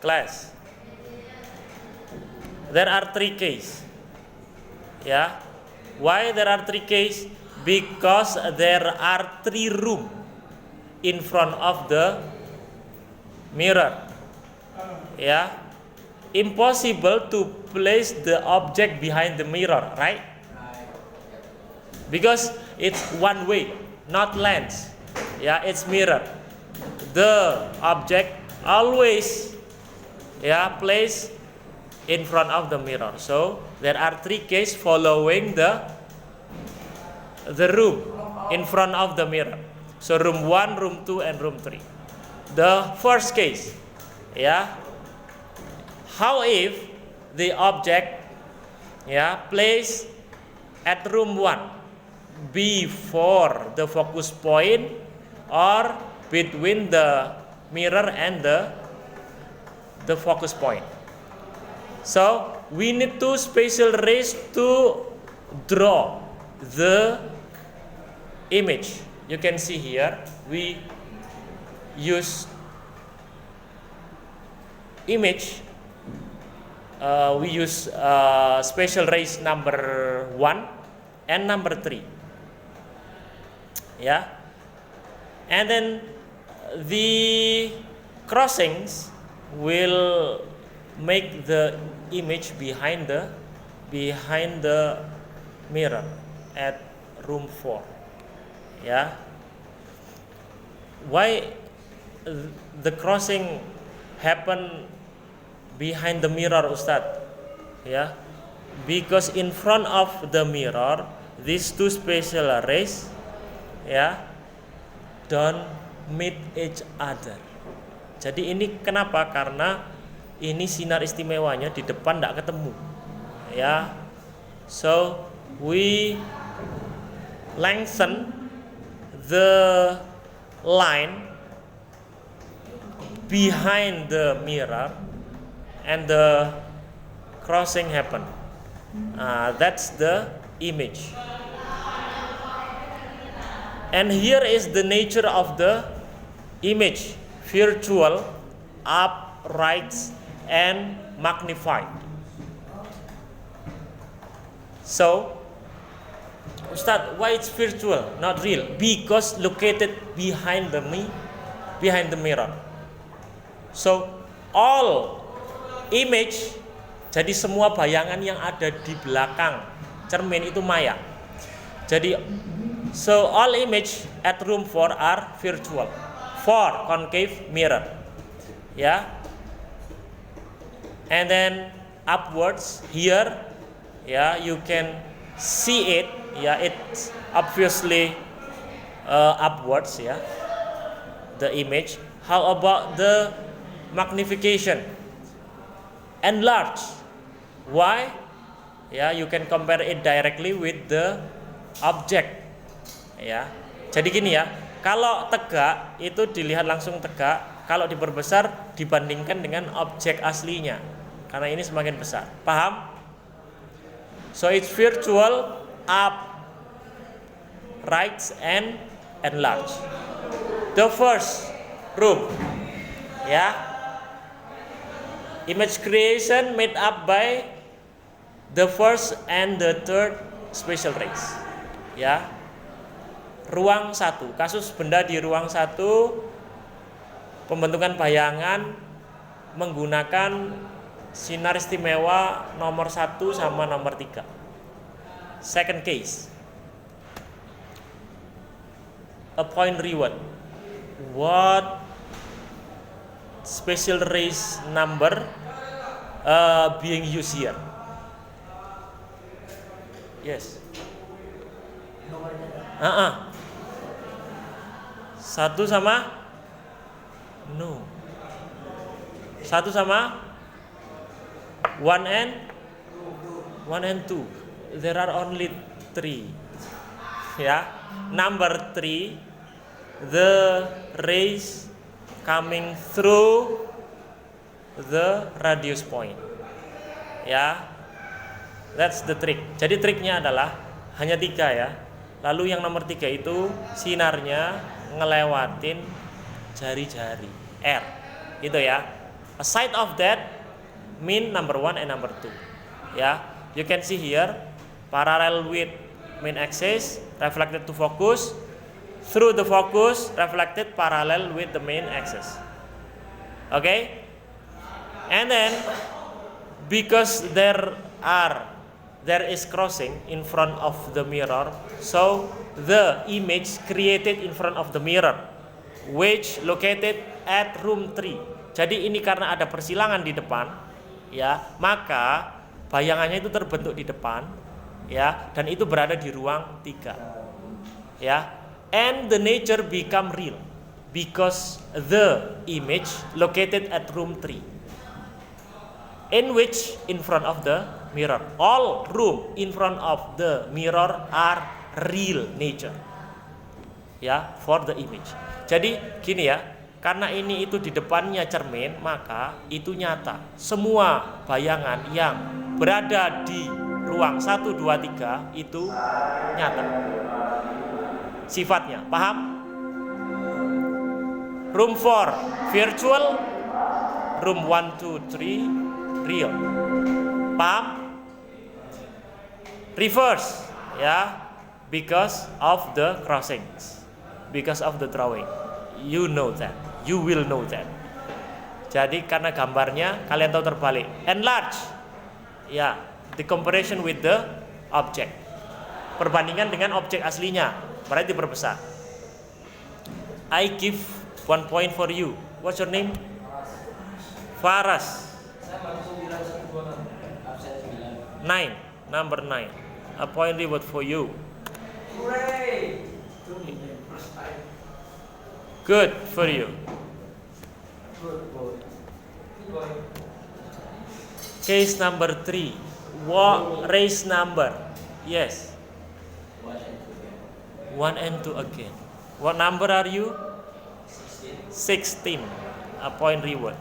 Class. There are 3 cases. Yeah. Why there are 3 cases? Because there are 3 rooms in front of the mirror. Yeah. Impossible to place the object behind the mirror, right? Because it's one way, not lens. Yeah, it's mirror. The object always placed in front of the mirror. So there are 3 cases following the room in front of the mirror. So room 1, room 2, and room 3. The first case, how if the object placed at room 1 before the focus point or between the mirror and the focus point. So we need 2 spatial rays to draw the image. You can see here we use image. We use spatial rays number 1 and number 3. Yeah, and then the crossings will make the image behind the mirror at room 4. Yeah. Why the crossing happen behind the mirror, Ustadz? Yeah, because in front of the mirror these 2 spatial rays don't meet each other. Jadi ini kenapa? Karena ini sinar istimewanya di depan tidak ketemu. Ya, so we lengthen the line behind the mirror and the crossing happen. That's the image. And here is the nature of the image: virtual, upright, and magnified. So, Ustadz, why it's virtual, not real? Because located behind the mirror. So, all image, jadi semua bayangan yang ada di belakang cermin itu maya. Jadi, so all image at room 4 are virtual for concave mirror. Yeah. And then upwards here, you can see it. It's obviously upwards. The image. How about the magnification? Enlarge. Why? You can compare it directly with the object. Jadi gini kalau tegak itu dilihat langsung tegak, kalau diperbesar dibandingkan dengan objek aslinya, karena ini semakin besar. Paham? So it's virtual, up, right, and enlarge. The first room, image creation made up by the first and the third spatial rays. Ruang 1, kasus benda di ruang 1, pembentukan bayangan menggunakan sinar istimewa nomor 1 sama nomor 3. Second case, a point reward. What spatial rays number being used here? Yes. 1 sama? No. 1 sama? 1 and 2. There are only 3. Number 3, the rays coming through the radius point. That's the trick. Jadi triknya adalah hanya 3 Lalu yang nomor 3 itu sinarnya ngelewatin jari-jari R. Gitu Aside of that, mean number 1 and number 2. Yeah, you can see here parallel with main axis reflected to focus, through the focus reflected parallel with the main axis. Okay, and then because there is crossing in front of the mirror, so the image created in front of the mirror which located at room 3. Jadi ini karena ada persilangan di depan, ya, maka bayangannya itu terbentuk di depan, ya, dan itu berada di ruang 3. Ya. And the nature become real because the image located at room 3. In which in front of the mirror. All room in front of the mirror are real nature. Ya, for the image. Jadi gini ya, karena ini itu di depannya cermin, maka itu nyata. Semua bayangan yang berada di ruang 1, 2, 3 itu nyata. Sifatnya, paham? Room 4 virtual, room 1, 2, 3 real. Paham? Reverse, ya, because of the crossings, because of the drawing. You know that, you will know that. Jadi karena gambarnya kalian tahu terbalik. Enlarge, ya, the comparison with the object. Perbandingan dengan objek aslinya, berarti diperbesar. I give 1 point for you. What's your name? Faras. 9, number 9. A point reward for you. Good for you. Case number 3. What race number? Yes. 1 and 2 again. What number are you? 16. A point reward.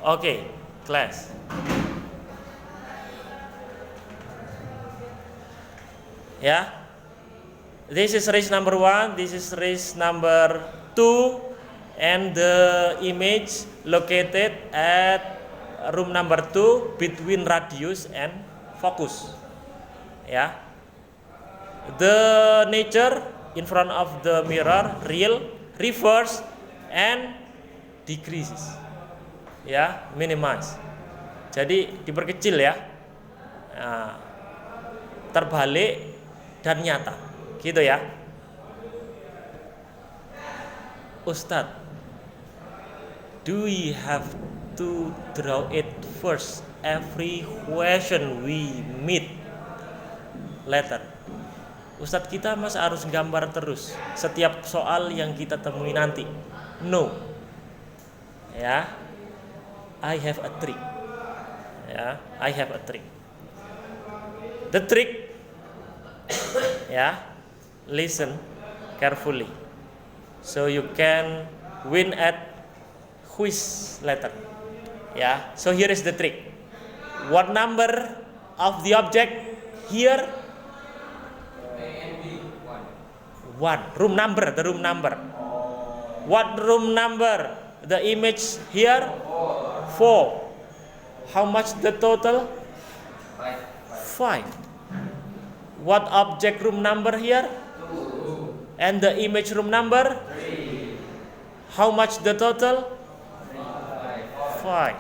Okay, class. Ya. This is race number 1, this is race number 2, and the image located at room number 2 between radius and focus. Ya. The nature in front of the mirror real, reverse, and decreases. Ya, minimize. Jadi diperkecil ya. Nah, terbalik dan nyata. Gitu ya. Ustadz, do we have to draw it first every question we meet later? Ustadz, kita masa harus gambar terus setiap soal yang kita temui nanti? No. Ya. I have a trick. Ya, I have a trick. The trick, ya, listen carefully so you can win at quiz later. Ya, so here is the trick. What number of the object here? 1. Room number, the room number. What room number? The image here? 4. How much the total? 5. What object room number here? 2. And the image room number? 3. How much the total? 5.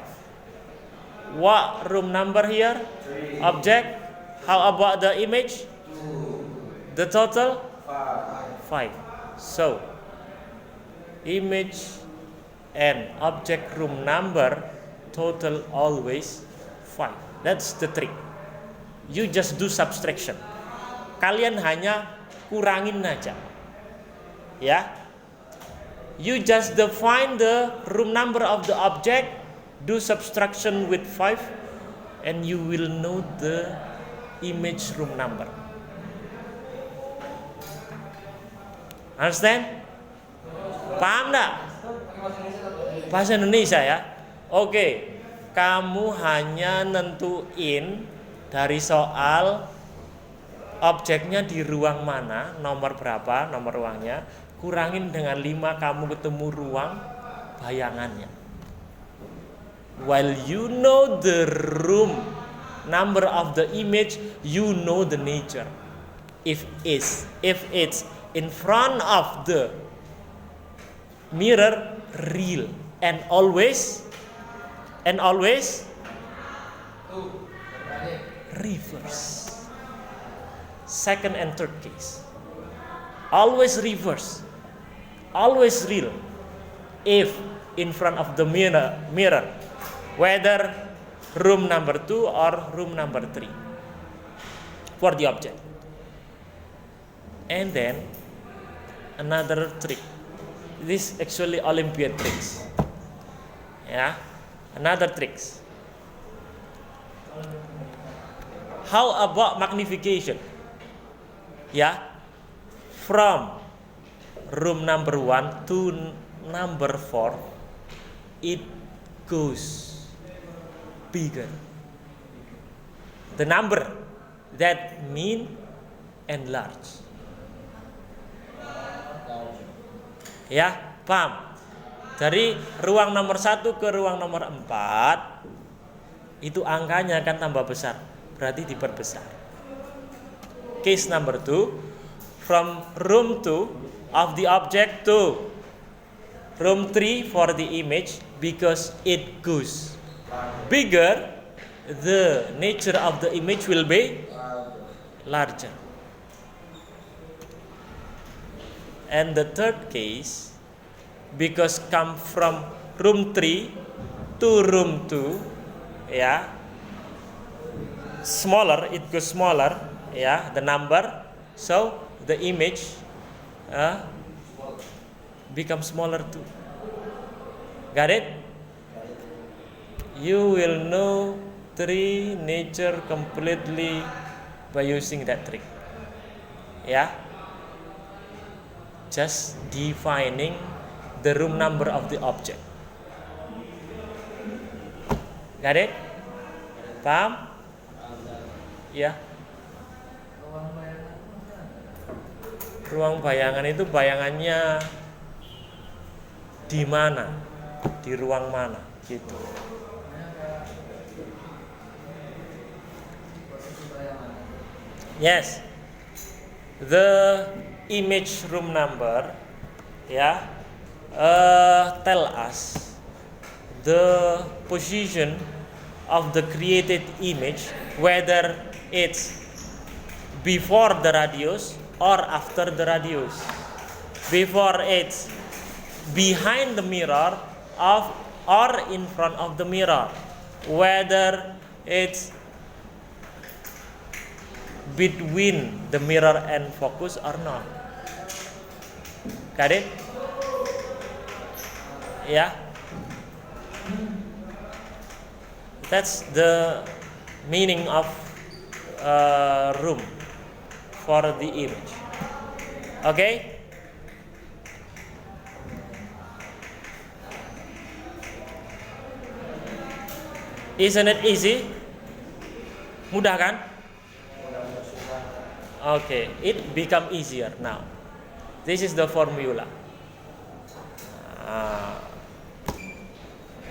What room number here? 3. Object? How about the image? 2. The total? 5. 5. So, image and object room number total always 5. That's the trick. You just do subtraction. Kalian hanya kurangin aja. Ya. You just define the room number of the object, do subtraction with 5, and you will know the image room number. Understand? Paham enggak? Bahasa Indonesia ya. Oke. Kamu hanya nentuin dari soal objeknya di ruang mana, nomor berapa, nomor ruangnya, kurangin dengan 5 kamu ketemu ruang bayangannya. While you know the room number of the image, you know the nature. If it's in front of the mirror, real, and always reverse. Second and third case, always reverse, always real. If in front of the mirror, whether room number 2 or room number 3 for the object. And then another trick. This actually Olympiad tricks. Yeah, another tricks. How about magnification? Yeah, from room number 1 to number 4, it goes bigger. The number that mean and large. Ya, paham? Dari ruang nomor 1 ke ruang nomor 4 itu angkanya akan tambah besar, berarti diperbesar. Case number 2, from room 2 of the object to room 3 for the image, because it goes bigger, the nature of the image will be larger. And the third case, because come from room 3 to room 2, yeah, smaller, it goes smaller, yeah, the number, so the image becomes smaller too. Got it? You will know 3 nature completely by using that trick. Yeah, just defining the room number of the object. Got it? Paham? Ya. Ruang bayangan itu bayangannya di mana? Di ruang mana? Gitu. Yes. The image room number, yeah, tell us the position of the created image, whether it's before the radius or after the radius. Before it's behind the mirror or in front of the mirror, whether it's between the mirror and focus or not. Got it? Yeah. That's the meaning of room for the image. Okay? Isn't it easy? Mudah kan? Okay, it become easier now. This is the formula.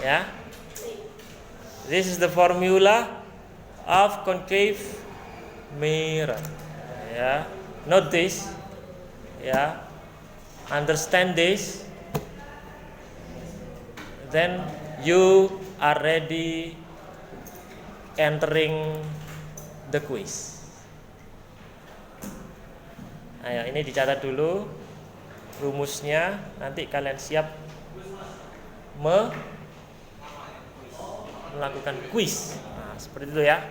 Yeah. This is the formula of concave mirror. Yeah. Note this. Yeah. Understand this. Then you are ready entering the quiz. Ayo, ini dicatat dulu rumusnya, nanti kalian siap melakukan quiz. Nah, seperti itu ya.